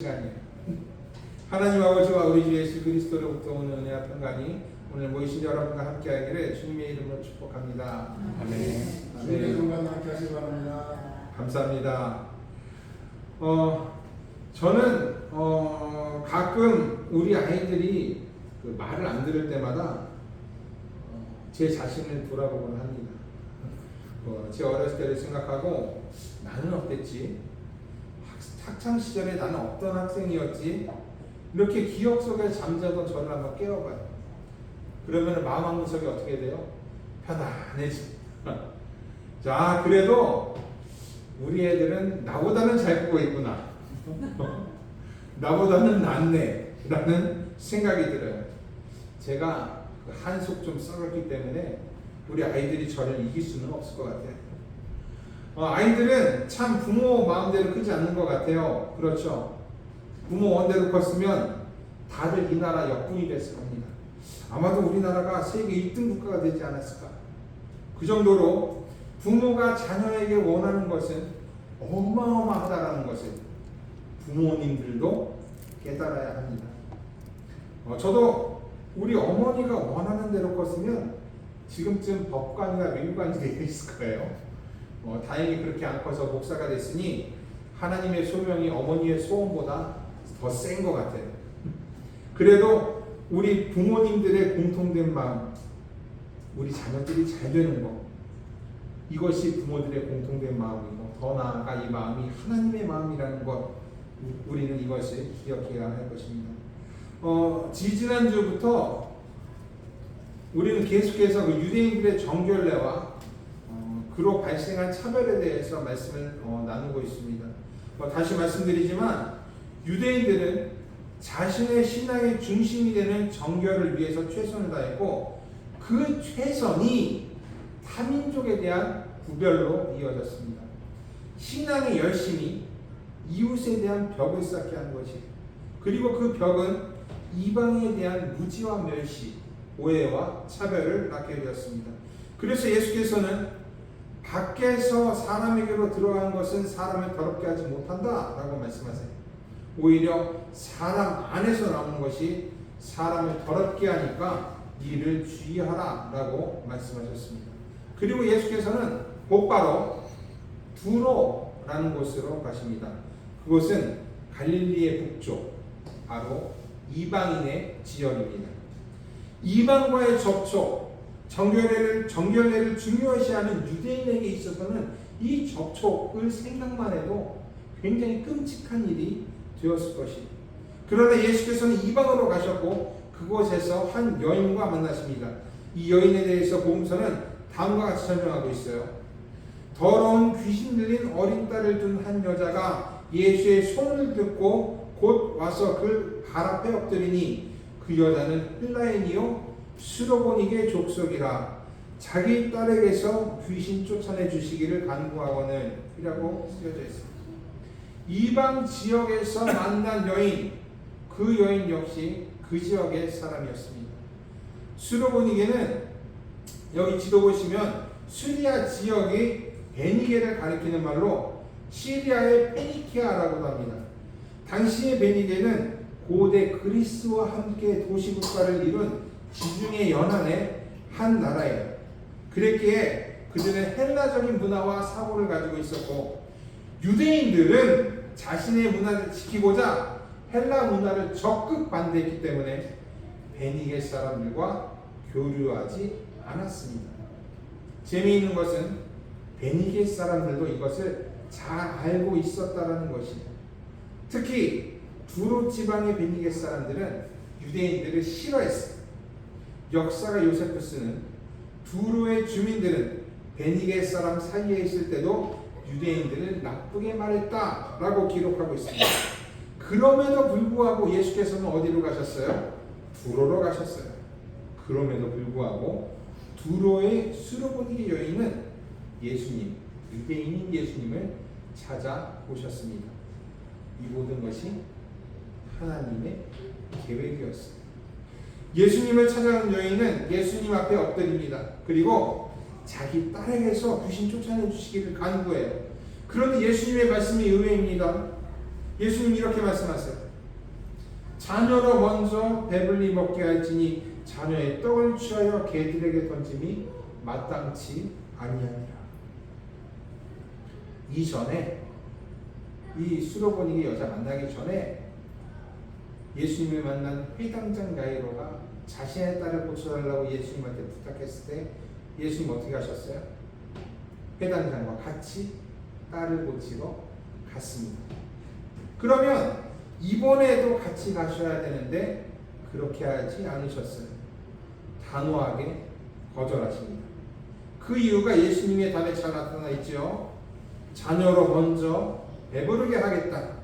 시간이에요. 하나님 아버지와 우리 주 예수 그리스도로부터 오는 은혜와 평강이 오늘 모이신 여러분과 함께하기를 주님의 이름으로 축복합니다. 아멘. 주님의 평강과 함께하시기 바랍니다. 감사합니다. 저는 가끔 우리 아이들이 그 말을 안 들을 때마다 제 자신을 돌아보곤 합니다. 제 어렸을 때를 생각하고 나는 어땠지? 학창 시절에 나는 어떤 학생이었지? 이렇게 기억 속에 잠자던 저를 한번 깨워봐요. 그러면 마음 한 구석이 어떻게 돼요? 편안해지. 자, 그래도 우리 애들은 나보다는 잘 크고 있구나. 나보다는 낫네. 라는 생각이 들어요. 제가 한속 좀 썩었기 때문에 우리 아이들이 저를 이길 수는 없을 것 같아요. 아이들은 참 부모 마음대로 크지 않는 것 같아요. 그렇죠? 부모 원대로 컸으면 다들 이 나라 역군이 됐을 겁니다. 아마도 우리나라가 세계 1등 국가가 되지 않았을까. 그 정도로 부모가 자녀에게 원하는 것은 어마어마하다는 것을 부모님들도 깨달아야 합니다. 저도 우리 어머니가 원하는 대로 컸으면 지금쯤 법관이나 민관이 되어 있을 거예요. 다행히 그렇게 안 커서 목사가 됐으니 하나님의 소명이 어머니의 소원보다 더 센 것 같아요. 그래도 우리 부모님들의 공통된 마음, 우리 자녀들이 잘 되는 것, 이것이 부모들의 공통된 마음이고 더 나아가 이 마음이 하나님의 마음이라는 것, 우리는 이것을 기억해야 할 것입니다. 지지난주부터 우리는 계속해서 그 유대인들의 정결례와 그로 발생한 차별에 대해서 말씀을 나누고 있습니다. 다시 말씀드리지만 유대인들은 자신의 신앙의 중심이 되는 정결을 위해서 최선을 다했고 그 최선이 타민족에 대한 구별로 이어졌습니다. 신앙의 열심이 이웃에 대한 벽을 쌓게 한 것이, 그리고 그 벽은 이방에 대한 무지와 멸시, 오해와 차별을 낳게 되었습니다. 그래서 예수께서는 밖에서 사람에게로 들어간 것은 사람을 더럽게 하지 못한다 라고 말씀하세요. 오히려 사람 안에서 나오는 것이 사람을 더럽게 하니까 이를 주의하라 라고 말씀하셨습니다. 그리고 예수께서는 곧바로 두로라는 곳으로 가십니다. 그곳은 갈릴리의 북쪽, 바로 이방인의 지역입니다. 이방과의 접촉, 정결례를 중요시하는 유대인에게 있어서는 이 접촉을 생각만 해도 굉장히 끔찍한 일이 되었을 것이에요. 그러나 예수께서는 이방으로 가셨고 그곳에서 한 여인과 만나십니다. 이 여인에 대해서 복음서는 다음과 같이 설명하고 있어요. 더러운 귀신 들린 어린 딸을 둔 한 여자가 예수의 손을 듣고 곧 와서 그 발 앞에 엎드리니 그 여자는 헬라인이요 수로보니게 족속이라 자기 딸에게서 귀신 쫓아내 주시기를 간구하거늘 이라고 쓰여져 있습니다. 이방 지역에서 만난 여인, 그 여인 역시 그 지역의 사람이었습니다. 수로보니게는 여기 지도 보시면 시리아 지역의 베니게를 가리키는 말로 시리아의 페니키아라고도 합니다. 당시의 베니게는 고대 그리스와 함께 도시국가를 이룬 지중해 연안의 한 나라예요. 그랬기에 그들은 헬라적인 문화와 사고를 가지고 있었고 유대인들은 자신의 문화를 지키고자 헬라 문화를 적극 반대했기 때문에 베니게 사람들과 교류하지 않았습니다. 재미있는 것은 베니게 사람들도 이것을 잘 알고 있었다는 것이에요. 특히 두로 지방의 베니게 사람들은 유대인들을 싫어했어요. 역사가 요세푸스는 두로의 주민들은 베니게 사람 사이에 있을 때도 유대인들을 나쁘게 말했다라고 기록하고 있습니다. 그럼에도 불구하고 예수께서는 어디로 가셨어요? 두로로 가셨어요. 그럼에도 불구하고 두로의 수로보니게 여인은 예수님, 유대인인 예수님을 찾아오셨습니다. 이 모든 것이 하나님의 계획이었습니다. 예수님을 찾아온 여인은 예수님 앞에 엎드립니다. 그리고 자기 딸에게서 귀신 쫓아내 주시기를 간구해요. 그런데 예수님의 말씀이 의외입니다. 예수님 이렇게 말씀하세요. 자녀로 먼저 배불리 먹게 할지니 자녀의 떡을 취하여 개들에게 던짐이 마땅치 아니하니라. 이전에 이 수로보니게 여자 만나기 전에 예수님을 만난 회당장 야이로가 자신의 딸을 고쳐달라고 예수님한테 부탁했을 때 예수님 어떻게 하셨어요? 회당장과 같이 딸을 고치러 갔습니다. 그러면 이번에도 같이 가셔야 되는데 그렇게 하지 않으셨어요. 단호하게 거절하십니다. 그 이유가 예수님의 답에 잘 나타나 있죠. 자녀로 먼저 배부르게 하겠다.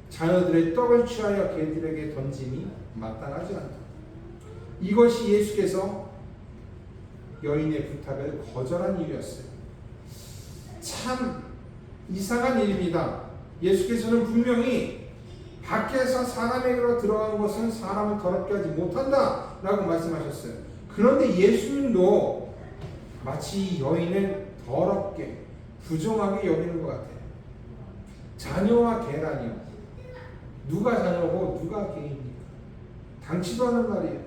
자녀들의 떡을 취하여 개들에게 던짐이 마땅하지 않다. 이것이 예수께서 여인의 부탁을 거절한 이유였어요. 참 이상한 일입니다. 예수께서는 분명히 밖에서 사람에게로 들어가는 것은 사람을 더럽게 하지 못한다 라고 말씀하셨어요. 그런데 예수님도 마치 여인을 더럽게 부정하게 여기는 것 같아요. 자녀와 개라니요. 누가 자녀고 누가 개입니까? 당치도 않은 말이에요.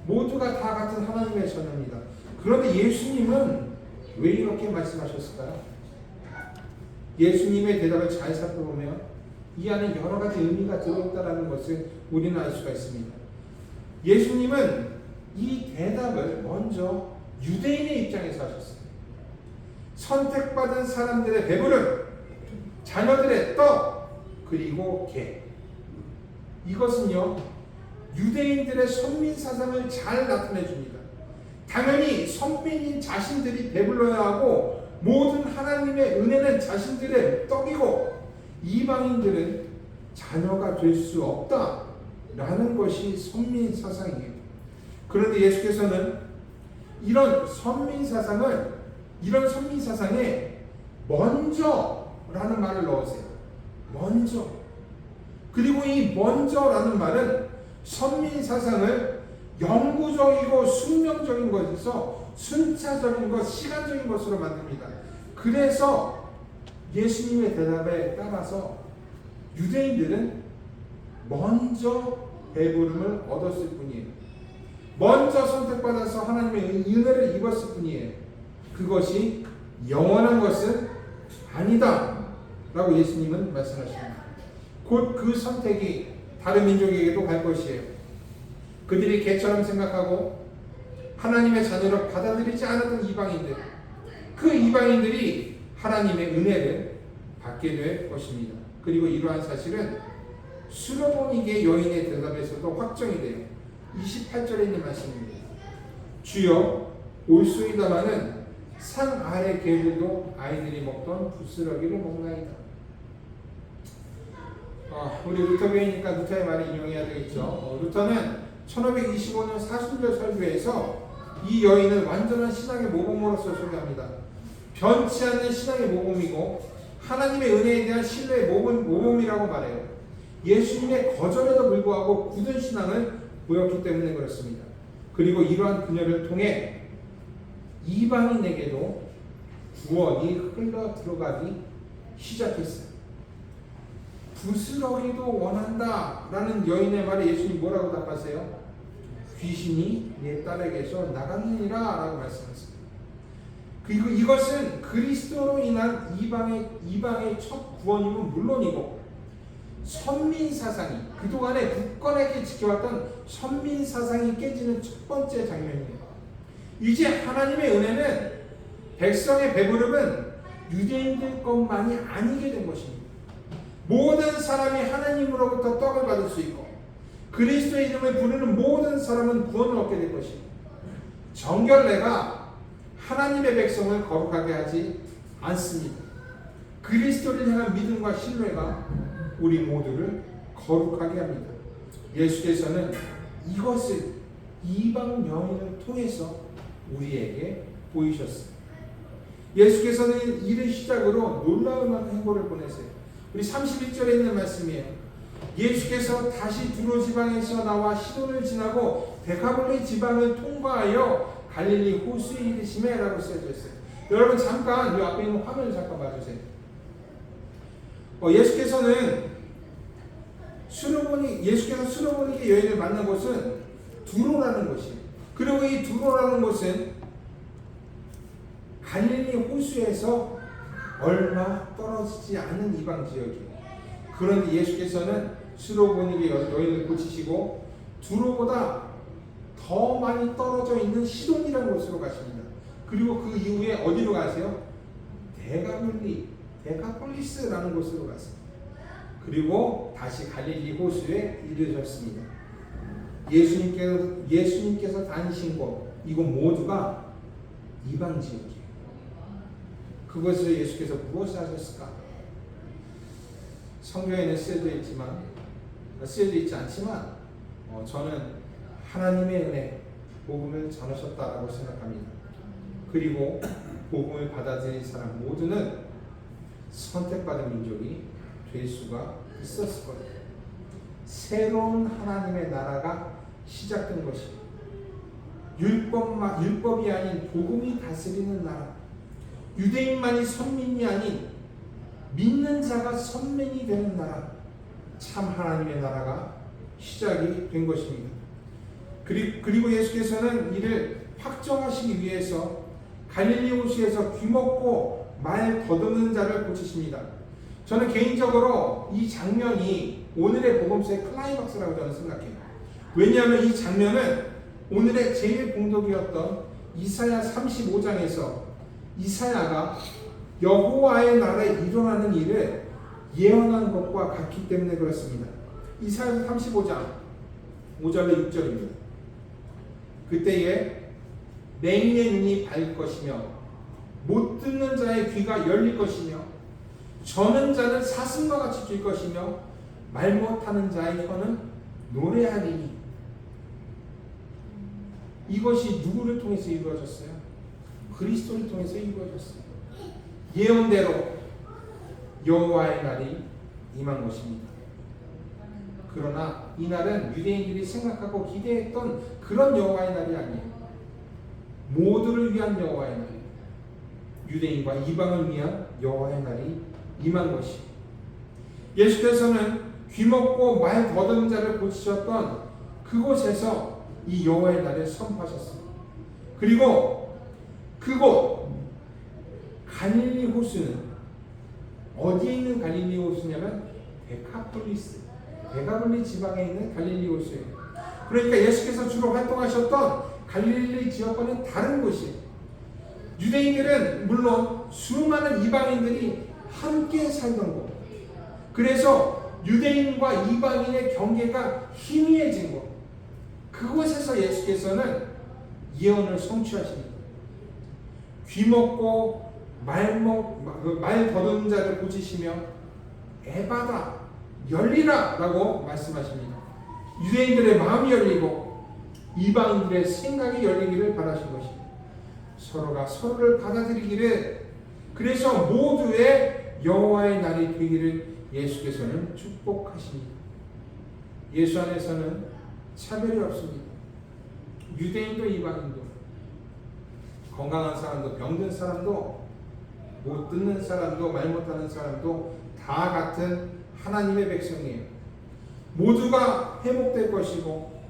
모두가 다 같은 하나님의 자녀입니다. 그런데 예수님은 왜 이렇게 말씀하셨을까요? 예수님의 대답을 잘 살펴보면 이 안에 여러 가지 의미가 들어있다는 것을 우리는 알 수가 있습니다. 예수님은 이 대답을 먼저 유대인의 입장에서 하셨어요. 선택받은 사람들의 배부름, 자녀들의 떡, 그리고 개. 이것은요, 유대인들의 선민 사상을 잘 나타내 줍니다. 당연히 선민인 자신들이 배불러야 하고 모든 하나님의 은혜는 자신들의 떡이고 이방인들은 자녀가 될 수 없다라는 것이 선민 사상이에요. 그런데 예수께서는 이런 선민 사상에 먼저라는 말을 넣으세요. 먼저. 그리고 이 먼저라는 말은 선민 사상을 영구적이고 숙명적인 것에서 순차적인 것, 시간적인 것으로 만듭니다. 그래서 예수님의 대답에 따라서 유대인들은 먼저 배부름을 얻었을 뿐이에요. 먼저 선택받아서 하나님의 은혜를 입었을 뿐이에요. 그것이 영원한 것은 아니다 라고 예수님은 말씀하십니다. 곧 그 선택이 다른 민족에게도 갈 것이에요. 그들이 개처럼 생각하고 하나님의 자녀로 받아들이지 않았던 이방인들, 그 이방인들이 하나님의 은혜를 받게 될 것입니다. 그리고 이러한 사실은 수로보니게 여인의 대답에서도 확정이 돼요. 28절에 있는 말씀입니다. 주여 올소이다마는 산 아래 개들도 아이들이 먹던 부스러기를 먹나이다. 우리 루터교회니까 루터의 말을 인용해야 되겠죠. 루터는 1525년 사순절 설교에서 이 여인을 완전한 신앙의 모범으로서 소개합니다. 변치 않는 신앙의 모범이고 하나님의 은혜에 대한 신뢰의 모범이라고 말해요. 예수님의 거절에도 불구하고 굳은 신앙을 보였기 때문에 그렇습니다. 그리고 이러한 그녀를 통해 이방인에게도 구원이 흘러 들어가기 시작했어요. 부스러기도 원한다 라는 여인의 말에 예수님이 뭐라고 답하세요? 귀신이 내 딸에게서 나갔느니라 라고 말씀하셨습니다. 그리고 이것은 그리스도로 인한 이방의 첫 구원임은 물론이고 선민 사상이 그동안에 굳건하게 지켜왔던 선민 사상이 깨지는 첫 번째 장면입니다. 이제 하나님의 은혜는 백성의 배부름은 유대인들 것만이 아니게 된 것입니다. 모든 사람이 하나님으로부터 떡을 받을 수 있고 그리스도의 이름을 부르는 모든 사람은 구원을 얻게 될 것입니다. 정결례가 하나님의 백성을 거룩하게 하지 않습니다. 그리스도를 향한 믿음과 신뢰가 우리 모두를 거룩하게 합니다. 예수께서는 이것을 이방 여인을 통해서 우리에게 보이셨습니다. 예수께서는 이를 시작으로 놀라운 행보를 보내세요. 우리 31절에 있는 말씀이에요. 예수께서 다시 두로 지방에서 나와 시돈을 지나고 데카볼리 지방을 통과하여 갈릴리 호수에 이르시매 라고 쓰여져 있어요. 여러분 잠깐 이 앞에 있는 화면을 잠깐 봐주세요. 예수께서는 예수께서 수로보니게 여인을 만난 곳은 두로라는 곳이에요. 그리고 이 두로라는 곳은 갈릴리 호수에서 얼마 떨어지지 않은 이방 지역이에요. 그런데 예수께서는 수로보니게 여인을 고치시고 두로보다 더 많이 떨어져 있는 시돈이라는 곳으로 가십니다. 그리고 그 이후에 어디로 가세요? 데카폴리스라는 곳으로 갔습니다. 그리고 다시 갈릴리 호수에 이르셨습니다. 예수님께서 다니신 곳, 이곳 모두가 이방 지역이에요. 그것을 예수께서 무엇을 하셨을까? 성경에는 쓰여져 있지 않지만 저는 하나님의 은혜, 복음을 전하셨다라고 생각합니다. 그리고 복음을 받아들인 사람 모두는 선택받은 민족이 될 수가 있었을 거예요. 새로운 하나님의 나라가 시작된 것입니다. 율법이 아닌 복음이 다스리는 나라, 유대인만이 선민이 아닌 믿는 자가 선민이 되는 나라, 참 하나님의 나라가 시작이 된 것입니다. 그리고 예수께서는 이를 확정하시기 위해서 갈릴리 호수에서 귀먹고 말 더듬는 자를 고치십니다. 저는 개인적으로 이 장면이 오늘의 복음서의 클라이막스라고 저는 생각해요. 왜냐하면 이 장면은 오늘의 제일 공독이었던 이사야 35장에서 이사야가 여호와의 나라에 일어나는 일을 예언한 것과 같기 때문에 그렇습니다. 이사야 35장 5절로 6절입니다. 그때에 맹인의 눈이 밝을 것이며 못 듣는 자의 귀가 열릴 것이며 저는 자는 사슴과 같이 뛸 것이며 말 못하는 자의 혀는 노래하리니. 이것이 누구를 통해서 이루어졌어요? 그리스도를 통해서 이루어졌어요. 예언대로 여호와의 날이 임한 것입니다. 그러나 이 날은 유대인들이 생각하고 기대했던 그런 여호와의 날이 아니에요. 모두를 위한 여호와의 날, 유대인과 이방을 위한 여호와의 날이 임한 것이에요. 예수께서는 귀먹고 말 더듬는 자를 고치셨던 그곳에서 이 여호와의 날을 선포하셨습니다. 그리고 그곳 갈릴리 호수는 어디에 있는 갈릴리 호수냐면 데카폴리 지방에 있는 갈릴리 호수예요. 그러니까 예수께서 주로 활동하셨던 갈릴리 지역과는 다른 곳이에요. 유대인들은 물론 수많은 이방인들이 함께 살던 곳, 그래서 유대인과 이방인의 경계가 희미해진 곳, 그곳에서 예수께서는 예언을 성취하십니다. 귀먹고 말 더듬는 자를 고치시며 에바다 열리라 라고 말씀하십니다. 유대인들의 마음이 열리고 이방인들의 생각이 열리기를 바라신 것입니다. 서로가 서로를 받아들이기를, 그래서 모두의 여호와의 날이 되기를 예수께서는 축복하십니다. 예수 안에서는 차별이 없습니다. 유대인도 이방인도, 건강한 사람도 병든 사람도, 못 듣는 사람도, 말 못하는 사람도 다 같은 하나님의 백성이에요. 모두가 회복될 것이고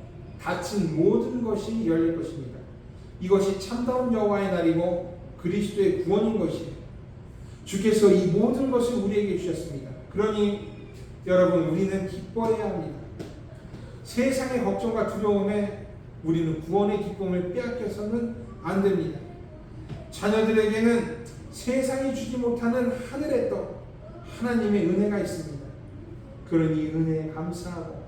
다친 모든 것이 열릴 것입니다. 이것이 참다운 여호와의 날이고 그리스도의 구원인 것이에요. 주께서 이 모든 것을 우리에게 주셨습니다. 그러니 여러분, 우리는 기뻐해야 합니다. 세상의 걱정과 두려움에 우리는 구원의 기쁨을 빼앗겨서는 안 됩니다. 자녀들에게는 세상이 주지 못하는 하늘의 떡, 하나님의 은혜가 있습니다. 그러니 은혜에 감사하고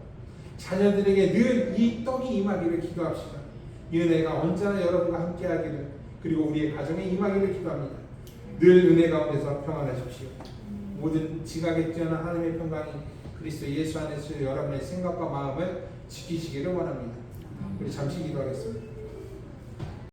자녀들에게 늘 이 떡이 임하기를 기도합시다. 이 은혜가 언제나 여러분과 함께하기를, 그리고 우리의 가정에 임하기를 기도합니다. 늘 은혜 가운데서 평안하십시오. 모든 지각에 뛰어난 하나님의 평강이 그리스도 예수 안에서 여러분의 생각과 마음을 지키시기를 원합니다. 우리 잠시 기도하겠습니다.